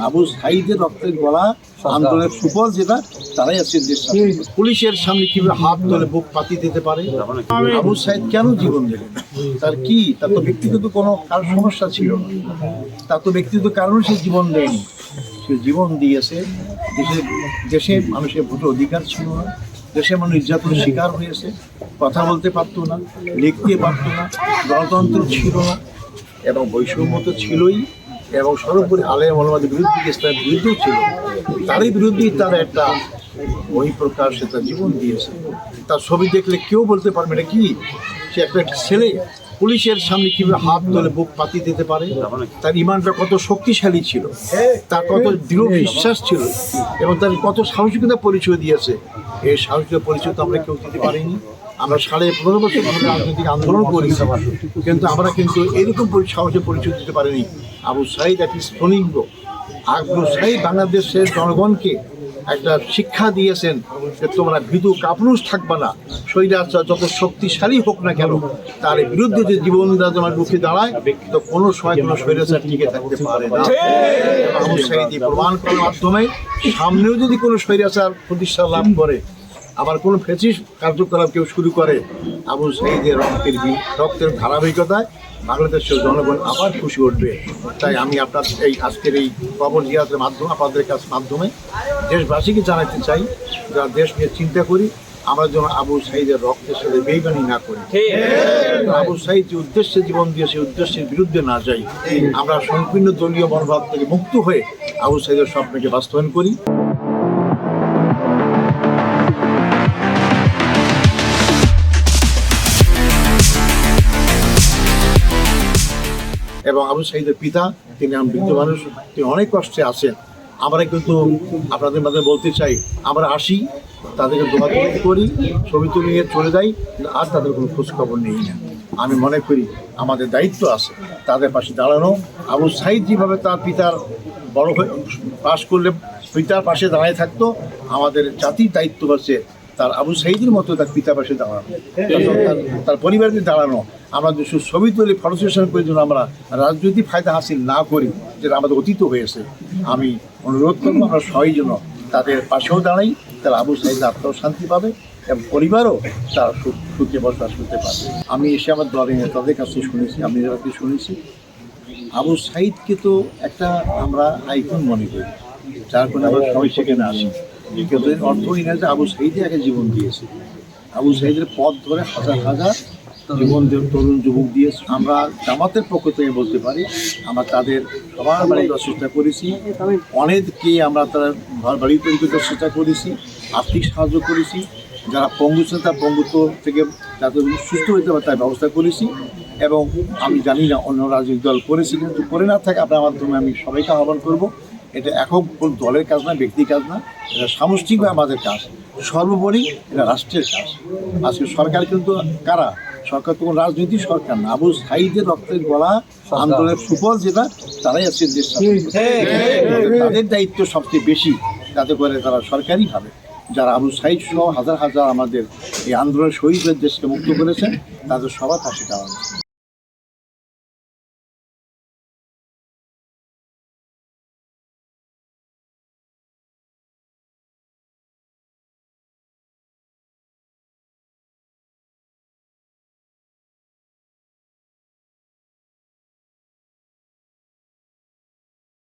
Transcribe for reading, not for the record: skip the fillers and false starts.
আবু সাঈদের রক্তের গলা আন্দোলনের সুফল যেটা, তারাই আজকে দেশ পুলিশের সামনে কিভাবে হাত ধরে বুক পাতি দিতে পারে। আবু সাঈদ কেন জীবন দিলেন? তার কি, তার তো ব্যক্তিগত কোনো কারণ সমস্যা ছিল না, তার তো ব্যক্তিগত কারণে সে জীবন দেয়নি। সে জীবন দিয়েছে দেশে মানুষের ভোটের অধিকার ছিল না, দেশের মানুষ নির্যাতনের শিকার হয়েছে, কথা বলতে পারতো না, লিখতে পারতো না, গণতন্ত্র ছিল না, এবং বৈষম্য তো ছিলই, এবং সর্বোপরি আলেম ওলামাদের বিরুদ্ধে ইসলামের বিরুদ্ধেও ছিল। তারই বিরুদ্ধেই তারা একটা বহিঃপ্রকাশ, সে তার জীবন দিয়েছে। তার ছবি দেখলে কেউ বলতে পারবে এটা কি, সে একটা ছেলে পুলিশের সামনে কিভাবে হাত ধরে বুক পাতি দিতে পারে। তার ইমানটা কত শক্তিশালী ছিল, তার কত দৃঢ় বিশ্বাস ছিল, এবং তার কত সাহসিকতা পরিচয় দিয়েছে। এই সাহসিকতা পরিচয় তো আমরা কেউ দিতে পারিনি। আমরা 15.5 বছর ধরে রাজনৈতিক আন্দোলন করেছি, কিন্তু আমরা কিন্তু এরকম সাহসের পরিচয় দিতে পারিনি। আবু সাঈদ একটি স্ফুলিঙ্গ। আবু সাঈদ বাংলাদেশের জনগণকে একটা শিক্ষা দিয়েছেন যে তোমরা ভীতু কাপুরুষ থাকবে না, স্বৈরাচার যত শক্তিশালী হোক না কেন, তার বিরুদ্ধে যে জীবন তোমার রুখে দাঁড়ায়, তো কোনো সময় কোনো স্বৈরাচার টিকে থাকতে পারে না। আবু সাঈদ প্রমাণ করার মাধ্যমে সামনেও যদি কোনো স্বৈরাচার প্রতিষ্ঠা লাভ করে, আবার কোনো ফ্যাসিস্ট কার্যকলাপ কেউ শুরু করে, আবু সাঈদের রক্তের ধারাবাহিকতায় বাংলাদেশের জনগণ আবার খুশি উঠবে। তাই আমি আপনার এই আজকের এই খবর জিয়াতের মাধ্যমে আপনাদের কাছে মাধ্যমে দেশবাসীকে জানাতে চাই, যারা দেশ নিয়ে চিন্তা করি, আমরা যেন আবু সাঈদের রক্তের সাথে বেইমানি না করি। আবু সাঈদ যে উদ্দেশ্যে জীবন দিয়ে সেই উদ্দেশ্যের বিরুদ্ধে না যাই। আমরা সম্পূর্ণ দলীয় মনোভাব থেকে মুক্ত হয়ে আবু সাঈদের স্বপ্নকে বাস্তবায়ন করি। এবং আবু সাঈদের পিতা, তিনি বৃদ্ধ মানুষ, তিনি অনেক কষ্টে আছেন। আমরা কিন্তু আপনাদের মাঝে বলতে চাই, আমরা আসি, তাদেরকে দোয়াদুয়ি করি, ছবি তুলে নিয়ে চলে যাই, আর তাদের কোনো খোঁজখবর নেই না। আমি মনে করি আমাদের দায়িত্ব আছে তাদের পাশে দাঁড়ানো। আবু সাঈদ যেভাবে তার পিতার বড় হয়ে পাশ করলে পিতার পাশে দাঁড়ায় থাকতো, আমাদের জাতির দায়িত্ব আছে তার আবু সাঈদের মতো তার পিতার পাশে দাঁড়ানো, তার পরিবারকে দাঁড়ানো। আমরা শুধু ছবি তুলে ফটো সেশন করে জন্য আমরা রাজনৈতিক ফায়দা হাসিল না করি, যেটা আমাদের অতীত হয়েছে। আমি অনুরোধ করবো আমরা সবাই যেন তাদের পাশেও দাঁড়াই, তারা আবু সাঈদ আত্মাও শান্তি পাবে এবং পরিবারও তারা সুখে বসবাস করতে পারবে। আমি এসে আমার দলে তাদের কাছে শুনেছি, আমি যাদেরকে শুনেছি, আবু সাঈদকে তো একটা আমরা আইকন মনে করি, যার কারণে আমরা সবাই সেখানে আসি। কিন্তু অর্থই না যে আবু সাঈদই আগে জীবন দিয়েছে। আবু সাঈদের পথ ধরে হাজার হাজার জীবন তরুণ যুবক দিয়েছে। আমরা জামাতের পক্ষ থেকে বলতে পারি, আমরা তাদের সবার বাড়ি দেওয়ার চেষ্টা করেছি, অনেককে আমরা তার ঘর বাড়ি তৈরি করতে চেষ্টা করেছি, আর্থিক সাহায্য করেছি, যারা পঙ্গু ছিল তার পঙ্গুত্ব থেকে যাতে সুস্থ হতে পারে তার ব্যবস্থা করেছি। এবং আমি জানি না অন্য রাজনৈতিক দল করেছি, কিন্তু করে না থাকে আপনার মাধ্যমে আমি সবাইকে আহ্বান করবো, এটা একক কোন দলের কাজ না, ব্যক্তির কাজ না, এটা সামষ্টিকভাবে আমাদের কাজ। সর্বোপরি এটা রাষ্ট্রের কাজ। আজকে সরকার কিন্তু কারা? সরকার তো কোনো রাজনৈতিক সরকার না। আবু সাঈদের রক্তের গলা আন্দোলনের সুফল যেটা, তারাই আজকে দেশ, তাদের দায়িত্ব সবচেয়ে বেশি, যাতে করে তারা সরকারিভাবে যারা আবু সাঈদ সহ হাজার হাজার আমাদের এই আন্দোলনের শহীদদের দেশকে মুক্ত করেছেন, তাদের সবার পাশে দাঁড়ানো।